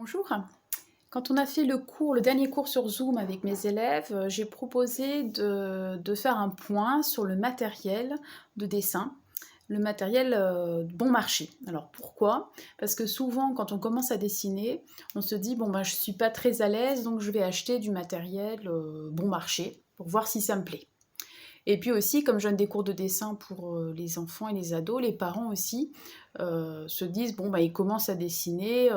Bonjour. Quand on a fait le dernier cours sur Zoom avec mes élèves, j'ai proposé de faire un point sur le matériel de dessin, le matériel bon marché. Alors pourquoi? Parce que souvent quand on commence à dessiner, on se dit bon bah je suis pas très à l'aise donc je vais acheter du matériel bon marché pour voir si ça me plaît. Et puis aussi, comme je donne des cours de dessin pour les enfants et les ados, les parents aussi se disent, bon, bah, ils commencent à dessiner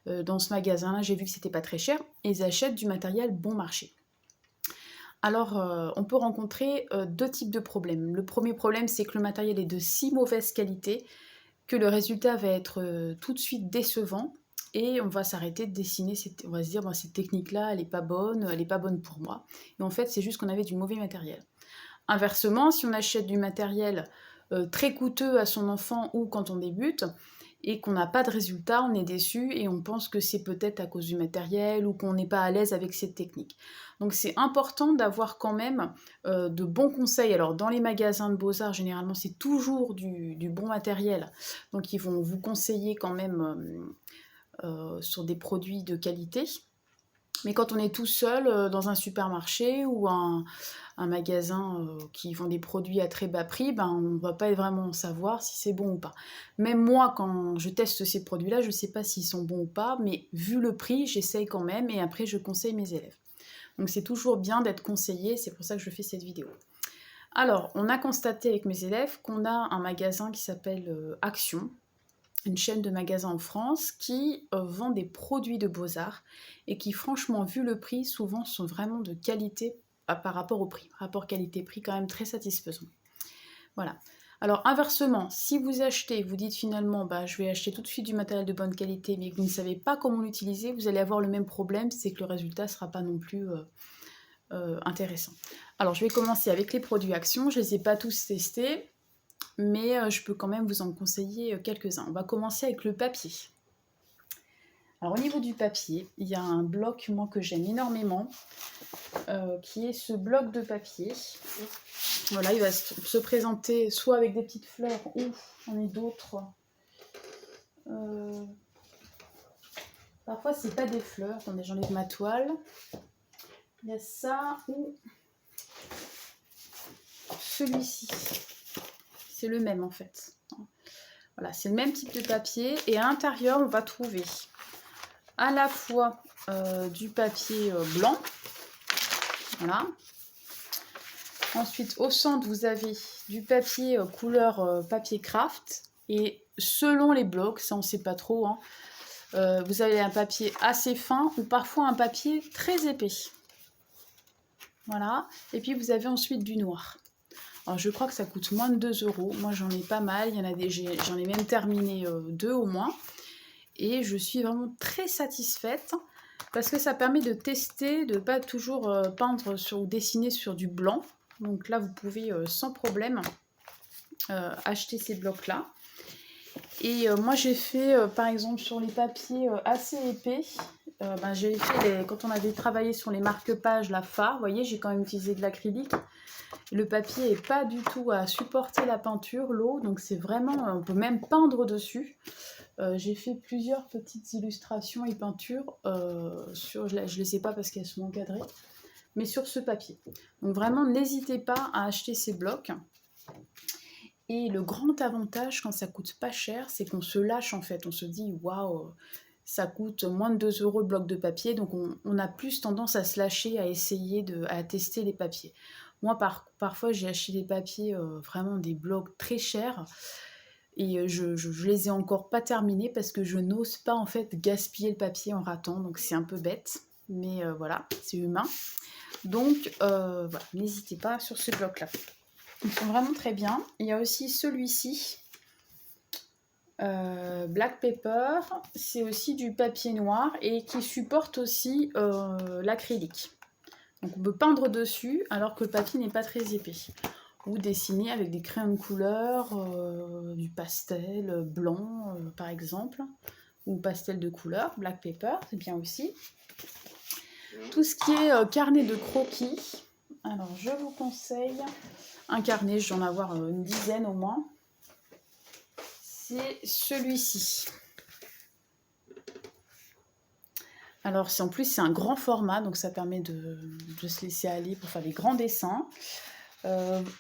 dans ce magasin-là, j'ai vu que c'était pas très cher, et ils achètent du matériel bon marché. Alors, on peut rencontrer deux types de problèmes. Le premier problème, c'est que le matériel est de si mauvaise qualité que le résultat va être tout de suite décevant, et on va s'arrêter de dessiner, on va se dire, bon, cette technique-là, elle est pas bonne pour moi. Et en fait, c'est juste qu'on avait du mauvais matériel. Inversement, si on achète du matériel très coûteux à son enfant ou quand on débute et qu'on n'a pas de résultat, on est déçu et on pense que c'est peut-être à cause du matériel ou qu'on n'est pas à l'aise avec cette technique. Donc c'est important d'avoir quand même de bons conseils. Alors dans les magasins de beaux-arts, généralement c'est toujours du bon matériel. Donc ils vont vous conseiller quand même sur des produits de qualité. Mais quand on est tout seul dans un supermarché ou un magasin qui vend des produits à très bas prix, ben, on ne va pas vraiment savoir si c'est bon ou pas. Même moi, quand je teste ces produits-là, je ne sais pas s'ils sont bons ou pas, mais vu le prix, j'essaye quand même et après je conseille mes élèves. Donc c'est toujours bien d'être conseillé, c'est pour ça que je fais cette vidéo. Alors, on a constaté avec mes élèves qu'on a un magasin qui s'appelle Action, une chaîne de magasins en France qui vend des produits de beaux-arts et qui, franchement, vu le prix, souvent sont vraiment de qualité par rapport au prix. Rapport qualité-prix quand même très satisfaisant. Voilà. Alors inversement, si vous achetez, vous dites finalement bah, je vais acheter tout de suite du matériel de bonne qualité mais que vous ne savez pas comment l'utiliser, vous allez avoir le même problème, c'est que le résultat ne sera pas non plus intéressant. Alors je vais commencer avec les produits Action, je ne les ai pas tous testés, mais je peux quand même vous en conseiller quelques-uns. On va commencer avec le papier. Alors au niveau du papier, il y a un bloc moi que j'aime énormément, qui est ce bloc de papier. Voilà, il va se présenter soit avec des petites fleurs ou j'en ai d'autres. Parfois c'est pas des fleurs, attendez, j'enlève ma toile. Il y a ça ou celui-ci. C'est le même en fait. Voilà, c'est le même type de papier et à l'intérieur on va trouver à la fois du papier blanc, voilà. Ensuite au centre vous avez du papier couleur papier craft et selon les blocs, ça on sait pas trop, hein, vous avez un papier assez fin ou parfois un papier très épais. Voilà, et puis vous avez ensuite du noir. Alors je crois que ça coûte moins de 2 €. Moi j'en ai pas mal, j'en ai même terminé 2 au moins. Et je suis vraiment très satisfaite parce que ça permet de tester, de ne pas toujours peindre ou dessiner sur du blanc. Donc là vous pouvez sans problème acheter ces blocs-là. Et moi j'ai fait par exemple sur les papiers assez épais, j'ai fait quand on avait travaillé sur les marque-pages, la phare, vous voyez j'ai quand même utilisé de l'acrylique. Le papier n'est pas du tout à supporter la peinture, l'eau, donc c'est vraiment, on peut même peindre dessus. J'ai fait plusieurs petites illustrations et peintures, je ne les ai pas parce qu'elles sont encadrées, mais sur ce papier. Donc vraiment n'hésitez pas à acheter ces blocs. Et le grand avantage quand ça coûte pas cher, c'est qu'on se lâche en fait, on se dit waouh, ça coûte moins de 2 € le bloc de papier, donc on a plus tendance à se lâcher, à essayer à tester les papiers. Moi parfois j'ai acheté des papiers, vraiment des blocs très chers, et je les ai encore pas terminés parce que je n'ose pas en fait gaspiller le papier en ratant, donc c'est un peu bête, mais voilà, c'est humain. Donc voilà, n'hésitez pas sur ce bloc-là. Ils sont vraiment très bien. Il y a aussi celui-ci, Black Pepper, c'est aussi du papier noir et qui supporte aussi l'acrylique. Donc on peut peindre dessus alors que le papier n'est pas très épais. Ou dessiner avec des crayons de couleur, du pastel blanc par exemple, ou pastel de couleur, Black Pepper, c'est bien aussi. Tout ce qui est carnet de croquis, alors je vous conseille un carnet, je vais en avoir une dizaine au moins. C'est celui-ci. Alors en plus c'est un grand format, donc ça permet de se laisser aller pour faire des grands dessins.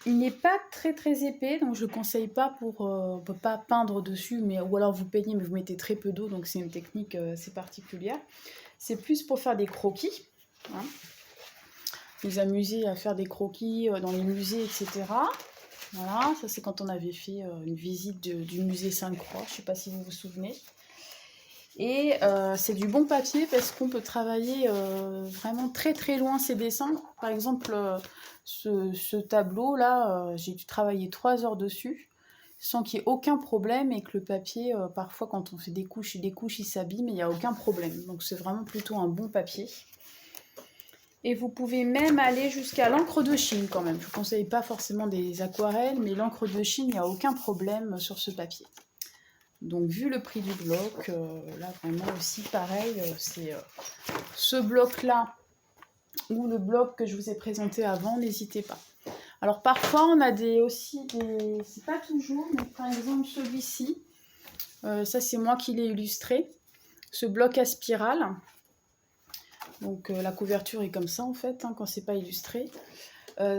Il n'est pas très épais, donc je ne le conseille pas pour... on ne peut pas peindre dessus, ou alors vous peignez, mais vous mettez très peu d'eau, donc c'est une technique assez particulière. C'est plus pour faire des croquis, hein. Vous amuser à faire des croquis dans les musées, etc. Voilà, ça c'est quand on avait fait une visite du musée Sainte-Croix, je ne sais pas si vous vous souvenez. Et c'est du bon papier parce qu'on peut travailler vraiment très loin ces dessins. Par exemple, ce tableau-là, j'ai dû travailler 3 heures dessus sans qu'il y ait aucun problème et que le papier, parfois quand on fait des couches, il s'abîme et il n'y a aucun problème. Donc c'est vraiment plutôt un bon papier. Et vous pouvez même aller jusqu'à l'encre de Chine quand même. Je ne vous conseille pas forcément des aquarelles, mais l'encre de Chine, il n'y a aucun problème sur ce papier. Donc vu le prix du bloc, là vraiment aussi pareil, c'est ce bloc-là ou le bloc que je vous ai présenté avant, n'hésitez pas. Alors parfois on a aussi des... c'est pas toujours, mais par exemple celui-ci, ça c'est moi qui l'ai illustré, ce bloc à spirale. Donc la couverture est comme ça en fait, hein, quand c'est pas illustré.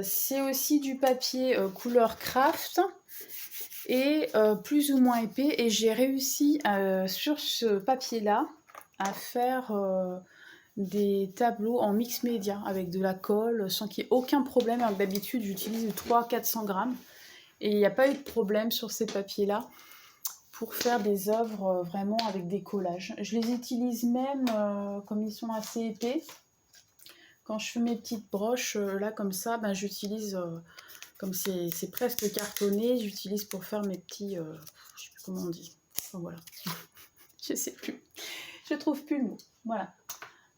C'est aussi du papier couleur craft et plus ou moins épais, et j'ai réussi sur ce papier là à faire des tableaux en mix média avec de la colle sans qu'il y ait aucun problème. Alors d'habitude j'utilise 300-400 grammes et il n'y a pas eu de problème sur ces papiers là pour faire des œuvres vraiment avec des collages. Je les utilise même comme ils sont assez épais. Quand je fais mes petites broches là comme ça, ben, j'utilise comme c'est presque cartonné, j'utilise pour faire mes petits... je sais plus comment on dit. Enfin, voilà. Je sais plus. Je trouve plus le mot. Voilà.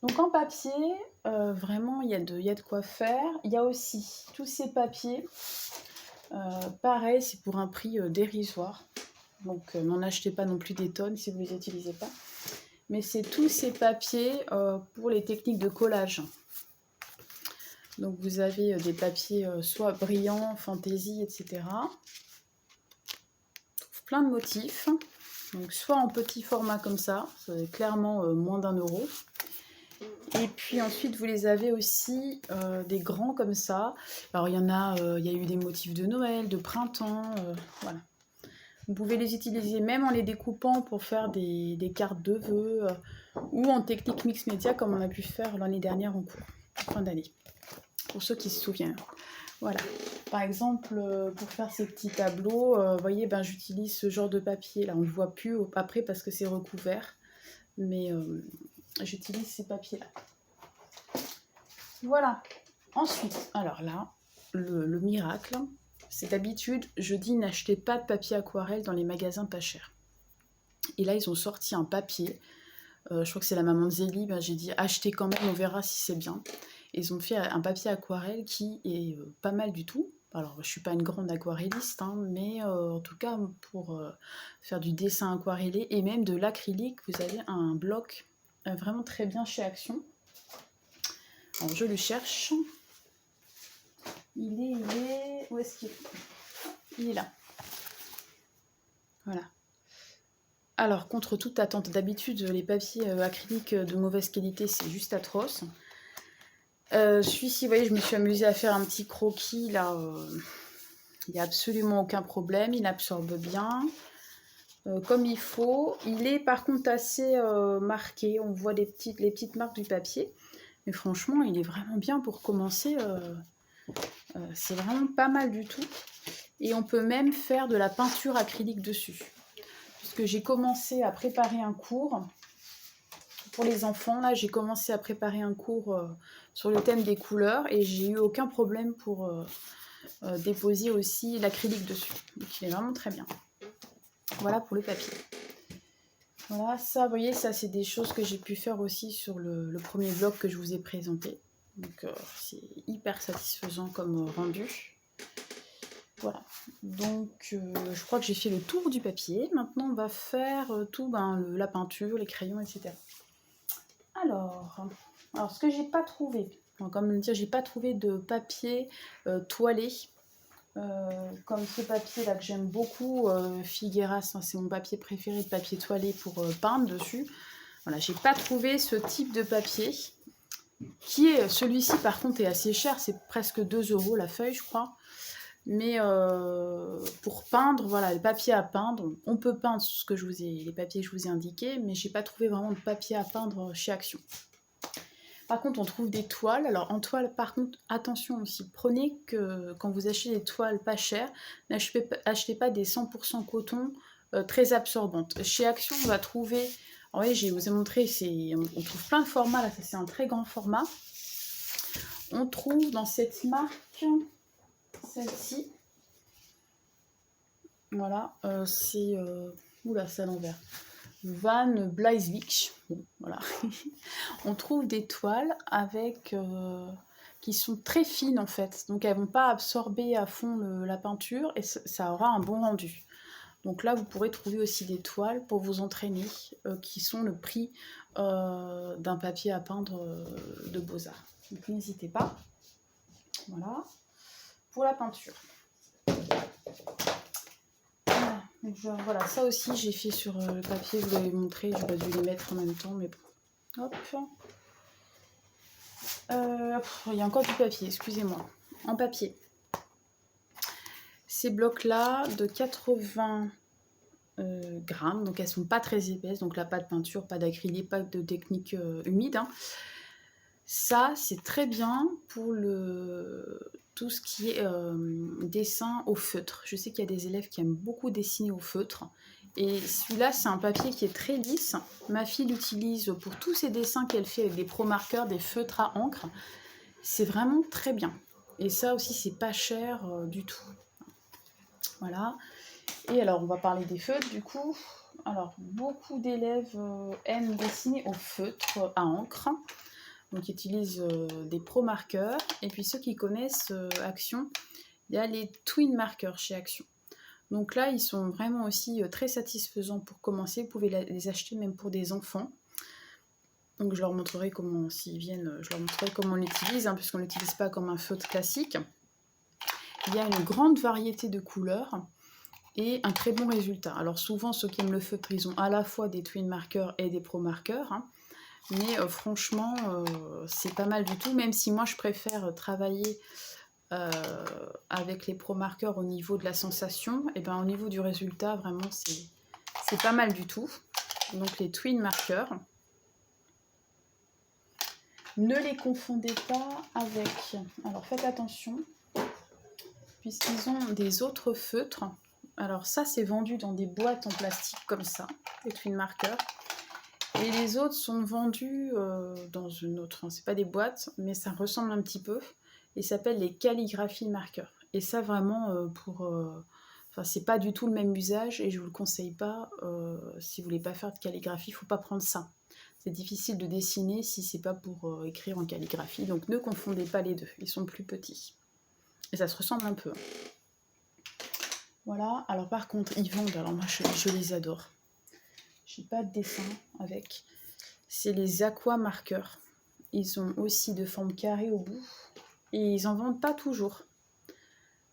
Donc en papier, vraiment, il y a de quoi faire. Il y a aussi tous ces papiers. Pareil, c'est pour un prix dérisoire. Donc n'en achetez pas non plus des tonnes si vous ne les utilisez pas. Mais c'est tous ces papiers pour les techniques de collage. Donc vous avez des papiers soit brillants, fantaisie, etc. Plein de motifs. Donc soit en petit format comme ça, c'est clairement moins d'1 €. Et puis ensuite vous les avez aussi des grands comme ça. Alors il y en a, il y a eu des motifs de Noël, de printemps, voilà. Vous pouvez les utiliser même en les découpant pour faire des cartes de vœux ou en technique mix média comme on a pu faire l'année dernière en cours, fin d'année. Pour ceux qui se souviennent. Voilà. Par exemple, pour faire ces petits tableaux, vous voyez, ben, j'utilise ce genre de papier. Là, on ne le voit plus après parce que c'est recouvert. Mais j'utilise ces papiers-là. Voilà. Ensuite, alors là, le miracle, c'est d'habitude, je dis n'achetez pas de papier aquarelle dans les magasins pas chers. Et là, ils ont sorti un papier. Je crois que c'est la maman de Zélie. Ben, j'ai dit achetez quand même, on verra si c'est bien. Ils ont fait un papier aquarelle qui est pas mal du tout. Alors, je ne suis pas une grande aquarelliste, hein, mais en tout cas, pour faire du dessin aquarellé et même de l'acrylique, vous avez un bloc vraiment très bien chez Action. Alors, je le cherche. Il est... Où est-ce qu'il est? Il est là. Voilà. Alors, contre toute attente, d'habitude, les papiers acryliques de mauvaise qualité, c'est juste atroce. Celui-ci, vous voyez, je me suis amusée à faire un petit croquis, là, il n'y a absolument aucun problème, il absorbe bien, comme il faut. Il est par contre assez marqué, on voit les petites marques du papier, mais franchement, il est vraiment bien pour commencer, c'est vraiment pas mal du tout. Et on peut même faire de la peinture acrylique dessus, puisque j'ai commencé à préparer un cours. Pour les enfants, là, j'ai commencé à préparer un cours sur le thème des couleurs et j'ai eu aucun problème pour déposer aussi l'acrylique dessus. Donc, il est vraiment très bien. Voilà pour le papier. Voilà, ça, vous voyez, ça, c'est des choses que j'ai pu faire aussi sur le premier bloc que je vous ai présenté. Donc, c'est hyper satisfaisant comme rendu. Voilà, donc je crois que j'ai fait le tour du papier. Maintenant, on va faire tout, la peinture, les crayons, etc. Alors, ce que j'ai pas trouvé, comme le dire, j'ai pas trouvé de papier toilé comme ce papier là que j'aime beaucoup, Figueras, hein, c'est mon papier préféré de papier toilé pour peindre dessus. Voilà, j'ai pas trouvé ce type de papier, qui est, celui-ci par contre est assez cher, c'est presque 2 € la feuille, je crois. Mais pour peindre, voilà, le papier à peindre, on peut peindre ce que je vous ai, les papiers que je vous ai indiqués, mais j'ai pas trouvé vraiment de papier à peindre chez Action. Par contre, on trouve des toiles. Alors en toile, par contre, attention aussi, prenez que quand vous achetez des toiles pas chères, n'achetez pas des 100% coton très absorbantes. Chez Action, on va trouver, oui, je vous ai montré, on trouve plein de formats, là, ça c'est un très grand format. On trouve dans cette marque, celle-ci, voilà, c'est, oula, c'est à l'envers. Van Bleiswijk, bon, voilà. On trouve des toiles avec qui sont très fines en fait, donc elles vont pas absorber à fond la peinture et ça aura un bon rendu. Donc là, vous pourrez trouver aussi des toiles pour vous entraîner, qui sont le prix d'un papier à peindre de Beaux-Arts. Donc n'hésitez pas. Voilà, pour la peinture. Voilà, ça aussi j'ai fait sur le papier, je vous l'avais montré, j'aurais dû les mettre en même temps, mais bon. Hop. Il y a encore du papier, excusez-moi. En papier. Ces blocs-là de 80 grammes, donc elles sont pas très épaisses, donc là pas de peinture, pas d'acrylique, pas de technique humide. Hein. Ça, c'est très bien pour tout ce qui est dessin au feutre. Je sais qu'il y a des élèves qui aiment beaucoup dessiner au feutre. Et celui-là, c'est un papier qui est très lisse. Ma fille l'utilise pour tous ses dessins qu'elle fait avec des pro marqueurs, des feutres à encre. C'est vraiment très bien. Et ça aussi, c'est pas cher du tout. Voilà. Et alors, on va parler des feutres du coup. Alors, beaucoup d'élèves aiment dessiner au feutre à encre. Donc, ils utilisent des pro marqueurs. Et puis, ceux qui connaissent Action, il y a les twin marqueurs chez Action. Donc là, ils sont vraiment aussi très satisfaisants pour commencer. Vous pouvez les acheter même pour des enfants. Donc je leur montrerai comment, s'ils viennent, je leur montrerai comment on l'utilise, hein, puisqu'on ne l'utilise pas comme un feutre classique. Il y a une grande variété de couleurs et un très bon résultat. Alors souvent, ceux qui aiment le feutre, ils ont à la fois des twin marqueurs et des pro marqueurs. Hein. Mais franchement, c'est pas mal du tout, même si moi je préfère travailler avec les pro marqueurs au niveau de la sensation, et ben au niveau du résultat, vraiment, c'est pas mal du tout. Donc les twin marqueurs. Ne les confondez pas avec... Alors faites attention, puisqu'ils ont des autres feutres. Alors ça, c'est vendu dans des boîtes en plastique comme ça, les twin marqueurs. Et les autres sont vendus dans une autre... Enfin, c'est pas des boîtes, mais ça ressemble un petit peu. Ils s'appellent les calligraphies marqueurs. Et ça, vraiment, Enfin, c'est pas du tout le même usage et je vous le conseille pas. Si vous voulez pas faire de calligraphie, il faut pas prendre ça. C'est difficile de dessiner si c'est pas pour écrire en calligraphie. Donc ne confondez pas les deux, ils sont plus petits. Et ça se ressemble un peu. Voilà, alors par contre, ils vendent, alors moi je les adore. J'ai pas de dessin avec. C'est les aqua marqueurs. Ils ont aussi de forme carrée au bout. Et ils en vendent pas toujours.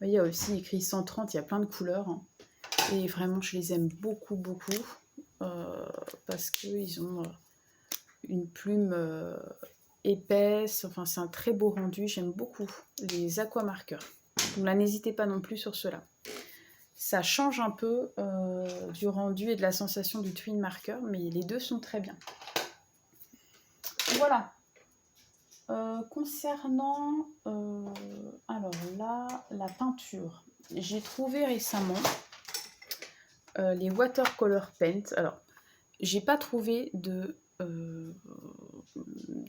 Il y a aussi écrit 130, il y a plein de couleurs. Hein. Et vraiment, je les aime beaucoup, beaucoup. Parce qu'ils ont une plume épaisse. Enfin, c'est un très beau rendu. J'aime beaucoup les aquamarqueurs. Donc là, n'hésitez pas non plus sur ceux-là. Ça change un peu du rendu et de la sensation du twin marker, mais les deux sont très bien. Voilà. Concernant alors là, la peinture, j'ai trouvé récemment les watercolor paint. Alors, j'ai pas trouvé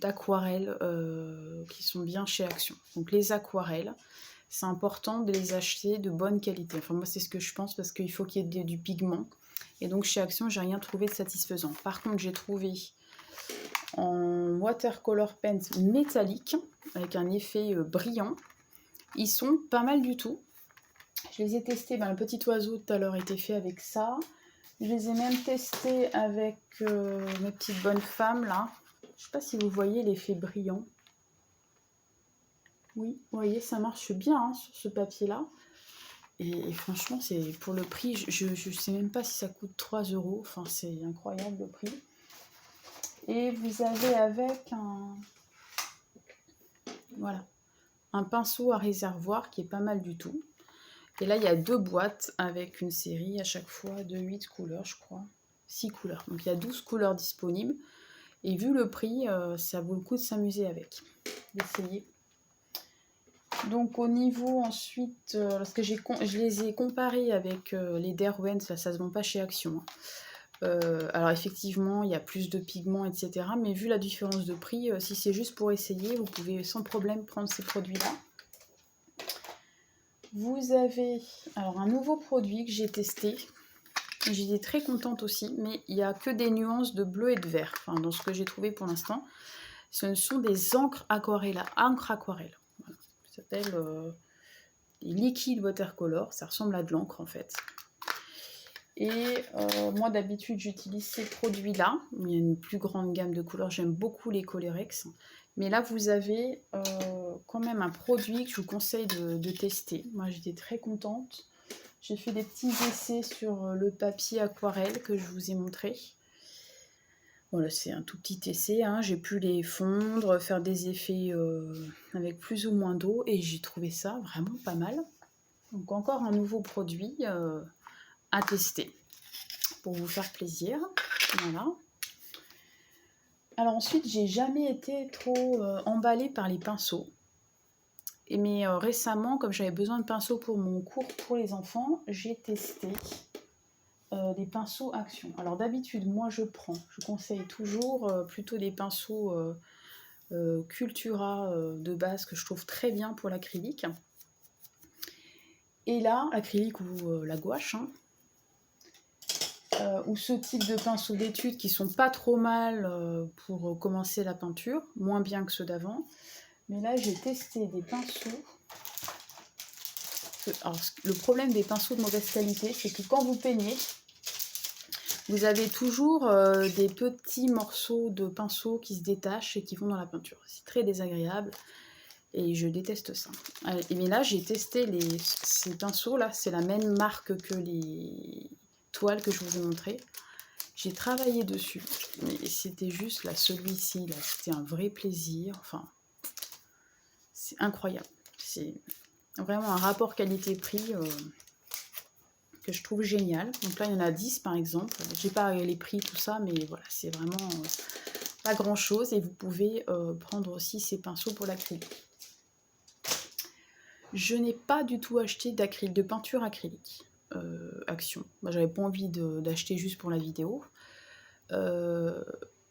d'aquarelles qui sont bien chez Action. Donc les aquarelles, c'est important de les acheter de bonne qualité. Enfin moi c'est ce que je pense parce qu'il faut qu'il y ait du pigment. Et donc chez Action, j'ai rien trouvé de satisfaisant. Par contre, j'ai trouvé en watercolor paint métallique avec un effet brillant. Ils sont pas mal du tout. Je les ai testés, le petit oiseau tout à l'heure était fait avec ça. Je les ai même testés avec mes petites bonnes femmes là. Je sais pas si vous voyez l'effet brillant. Oui, vous voyez, ça marche bien hein, sur ce papier là. Et franchement, c'est pour le prix, je sais même pas si ça coûte 3 €. Enfin, c'est incroyable le prix. Et vous avez avec un pinceau à réservoir qui est pas mal du tout. Et là, il y a 2 boîtes avec une série à chaque fois de 8 couleurs, je crois. 6 couleurs. Donc il y a 12 couleurs disponibles. Et vu le prix, ça vaut le coup de s'amuser avec, d'essayer. Donc au niveau ensuite, parce que je les ai comparés avec les Derwent, ça se vend pas chez Action. Alors effectivement, il y a plus de pigments, etc. Mais vu la différence de prix, si c'est juste pour essayer, vous pouvez sans problème prendre ces produits-là. Vous avez alors un nouveau produit que j'ai testé. J'étais très contente aussi, mais il n'y a que des nuances de bleu et de vert, enfin, dans ce que j'ai trouvé pour l'instant. Ce sont des encres aquarelles. Voilà. Ça s'appelle des liquid watercolor, ça ressemble à de l'encre en fait. Et moi d'habitude j'utilise ces produits-là. Il y a une plus grande gamme de couleurs, j'aime beaucoup les Colorex. Mais là vous avez quand même un produit que je vous conseille de tester. Moi j'étais très contente. J'ai fait des petits essais sur le papier aquarelle que je vous ai montré. Voilà, c'est un tout petit essai, hein. J'ai pu les fondre, faire des effets avec plus ou moins d'eau et j'ai trouvé ça vraiment pas mal. Donc encore un nouveau produit à tester pour vous faire plaisir. Voilà. Alors ensuite, j'ai jamais été trop emballée par les pinceaux. Mais récemment, comme j'avais besoin de pinceaux pour mon cours pour les enfants, j'ai testé des pinceaux Action. Alors d'habitude, moi je conseille toujours plutôt des pinceaux Cultura de base que je trouve très bien pour l'acrylique. Et là, acrylique ou la gouache, hein, ou ce type de pinceaux d'études qui sont pas trop mal pour commencer la peinture, moins bien que ceux d'avant. Mais là, j'ai testé des pinceaux. Alors, le problème des pinceaux de mauvaise qualité, c'est que quand vous peignez, vous avez toujours des petits morceaux de pinceau qui se détachent et qui vont dans la peinture. C'est très désagréable et je déteste ça. Mais là, j'ai testé ces pinceaux-là. C'est la même marque que les toiles que je vous ai montrées. J'ai travaillé dessus, mais c'était juste là, celui-ci, là, c'était un vrai plaisir. Enfin, c'est incroyable. C'est vraiment un rapport qualité-prix que je trouve génial. Donc là, il y en a 10 par exemple. J'ai pas les prix, tout ça, mais voilà, c'est vraiment pas grand-chose. Et vous pouvez prendre aussi ces pinceaux pour l'acrylique. Je n'ai pas du tout acheté de peinture acrylique. Action. Moi, j'avais pas envie d'acheter juste pour la vidéo.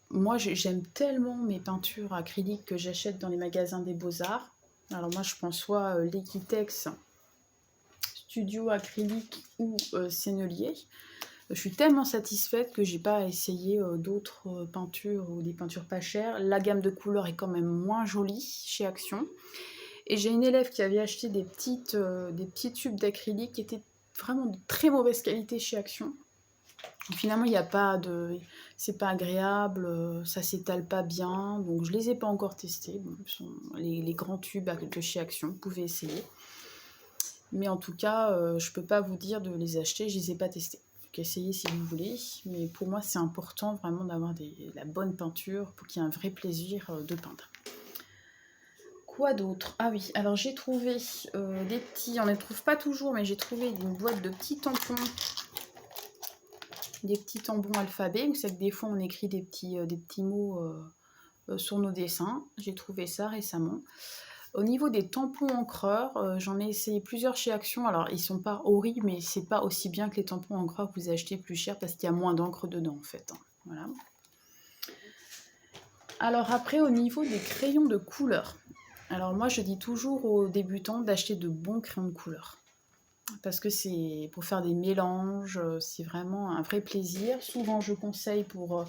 Moi, j'aime tellement mes peintures acryliques que j'achète dans les magasins des Beaux-Arts. Alors moi, je prends soit l'Equitex Studio acrylique ou Sennelier. Je suis tellement satisfaite que j'ai pas essayé d'autres peintures ou des peintures pas chères. La gamme de couleurs est quand même moins jolie chez Action. Et j'ai une élève qui avait acheté des petits tubes d'acrylique qui étaient vraiment de très mauvaise qualité chez Action. Finalement, il n'y a pas de... c'est pas agréable, ça s'étale pas bien, donc je les ai pas encore testés. Bon, les grands tubes de chez Action, vous pouvez essayer. Mais en tout cas, je peux pas vous dire de les acheter, je les ai pas testés. Donc essayez si vous voulez, mais pour moi c'est important vraiment d'avoir la bonne peinture pour qu'il y ait un vrai plaisir de peindre. Quoi d'autre? Ah oui, alors j'ai trouvé des petits, on ne les trouve pas toujours, mais j'ai trouvé une boîte de petits tampons. Des petits tampons alphabet, vous savez que des fois on écrit des petits mots sur nos dessins. J'ai trouvé ça récemment. Au niveau des tampons encreurs, j'en ai essayé plusieurs chez Action. Alors ils sont pas horribles, mais c'est pas aussi bien que les tampons encreurs que vous achetez plus cher parce qu'il y a moins d'encre dedans en fait. Hein. Voilà. Alors après au niveau des crayons de couleur. Alors moi je dis toujours aux débutants d'acheter de bons crayons de couleur. Parce que c'est pour faire des mélanges, c'est vraiment un vrai plaisir. Souvent je conseille pour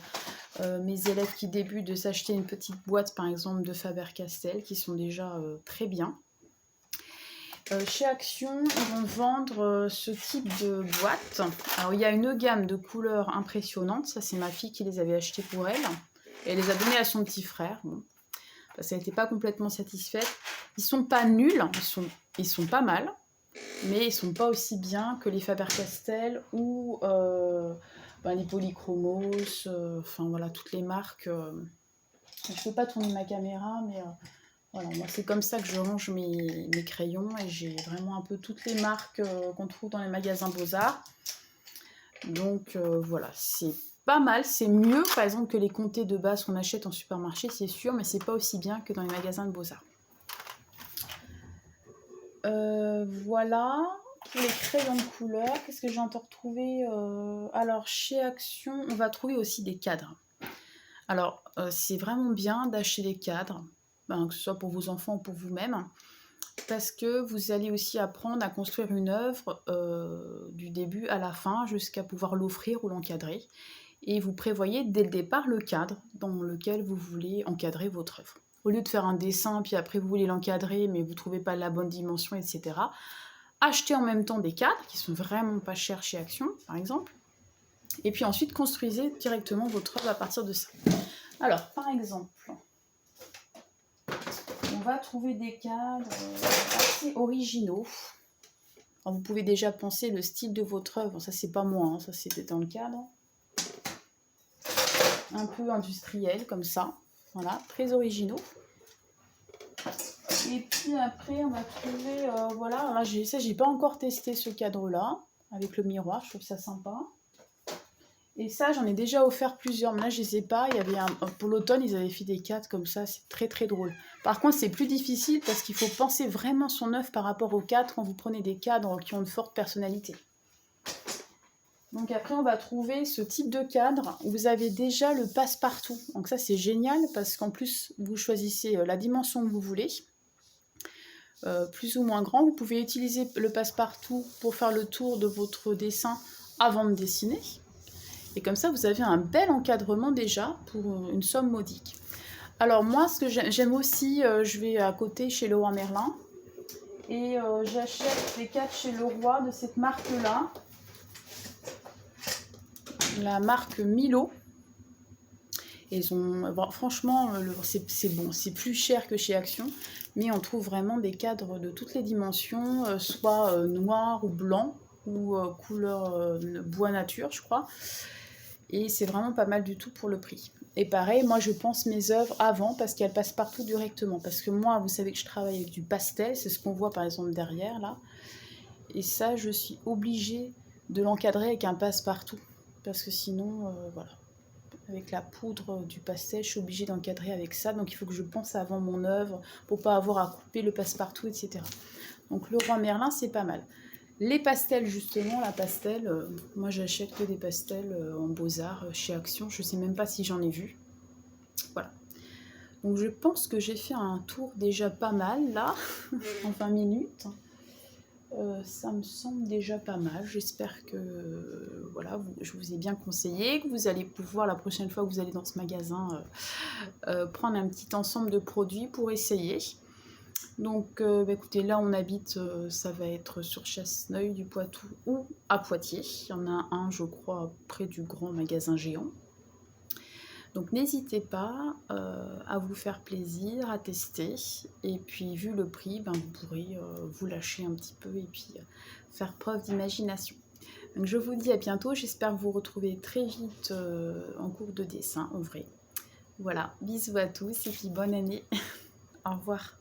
mes élèves qui débutent de s'acheter une petite boîte par exemple de Faber-Castell qui sont déjà très bien. Chez Action, ils vont vendre ce type de boîte. Alors il y a une gamme de couleurs impressionnantes, ça c'est ma fille qui les avait achetées pour elle. Et elle les a données à son petit frère, bon, parce qu'elle n'était pas complètement satisfaite. Ils sont pas nuls, ils sont pas mal. Mais ils sont pas aussi bien que les Faber-Castell ou les Polychromos, enfin voilà, toutes les marques. Je ne peux pas tourner ma caméra, mais voilà, moi c'est comme ça que je range mes crayons et j'ai vraiment un peu toutes les marques qu'on trouve dans les magasins Beaux-Arts. Donc voilà, c'est pas mal, c'est mieux par exemple que les comtés de base qu'on achète en supermarché, c'est sûr, mais c'est pas aussi bien que dans les magasins de Beaux-Arts. Voilà, pour les crayons de couleur, qu'est-ce que j'ai encore retrouvé alors chez Action, on va trouver aussi des cadres. Alors c'est vraiment bien d'acheter des cadres, que ce soit pour vos enfants ou pour vous-même, parce que vous allez aussi apprendre à construire une œuvre du début à la fin jusqu'à pouvoir l'offrir ou l'encadrer. Et vous prévoyez dès le départ le cadre dans lequel vous voulez encadrer votre œuvre. Au lieu de faire un dessin, puis après vous voulez l'encadrer, mais vous ne trouvez pas la bonne dimension, etc. Achetez en même temps des cadres, qui sont vraiment pas chers chez Action, par exemple. Et puis ensuite, construisez directement votre œuvre à partir de ça. Alors, par exemple, on va trouver des cadres assez originaux. Alors, vous pouvez déjà penser le style de votre œuvre. Ça, c'est pas moi, hein, ça c'était dans le cadre. Un peu industriel, comme ça. Voilà, très originaux. Et puis après, on va trouver, voilà, là, j'ai pas encore testé ce cadre-là, avec le miroir, je trouve ça sympa. Et ça, j'en ai déjà offert plusieurs, mais là, je les ai pas. Il y avait pour l'automne, ils avaient fait des cadres comme ça, c'est très très drôle. Par contre, c'est plus difficile parce qu'il faut penser vraiment son œuvre par rapport aux cadres quand vous prenez des cadres qui ont une forte personnalité. Donc après, on va trouver ce type de cadre où vous avez déjà le passe-partout. Donc ça, c'est génial parce qu'en plus, vous choisissez la dimension que vous voulez. Plus ou moins grand. Vous pouvez utiliser le passe-partout pour faire le tour de votre dessin avant de dessiner. Et comme ça, vous avez un bel encadrement déjà pour une somme modique. Alors moi, ce que j'aime aussi, je vais à côté chez Leroy Merlin. Et j'achète des cadres chez Leroy de cette marque-là. La marque Milo. Et ils ont, bon, franchement, c'est bon, c'est plus cher que chez Action, mais on trouve vraiment des cadres de toutes les dimensions, soit noir ou blanc, ou couleur bois nature, je crois. Et c'est vraiment pas mal du tout pour le prix. Et pareil, moi je pense mes œuvres avant, parce qu'elles passent partout directement. Parce que moi, vous savez que je travaille avec du pastel, c'est ce qu'on voit par exemple derrière, là. Et ça, je suis obligée de l'encadrer avec un passe-partout. Parce que sinon, voilà. Avec la poudre du pastel, je suis obligée d'encadrer avec ça. Donc il faut que je pense avant mon œuvre pour pas avoir à couper le passe-partout, etc. Donc Leroy Merlin, c'est pas mal. Les pastels, justement, la pastel, moi j'achète que des pastels en Beaux-Arts chez Action. Je sais même pas si j'en ai vu. Voilà. Donc je pense que j'ai fait un tour déjà pas mal là, en 20 minutes. Ça me semble déjà pas mal. J'espère que voilà, je vous ai bien conseillé, que vous allez pouvoir la prochaine fois que vous allez dans ce magasin prendre un petit ensemble de produits pour essayer. Donc écoutez, là on habite, ça va être sur Chasseneuil du Poitou ou à Poitiers. Il y en a un, je crois, près du grand magasin géant. Donc n'hésitez pas à vous faire plaisir, à tester. Et puis vu le prix, vous pourrez vous lâcher un petit peu et puis faire preuve d'imagination. Donc je vous dis à bientôt, j'espère vous retrouver très vite en cours de dessin en vrai. Voilà, bisous à tous et puis bonne année. Au revoir.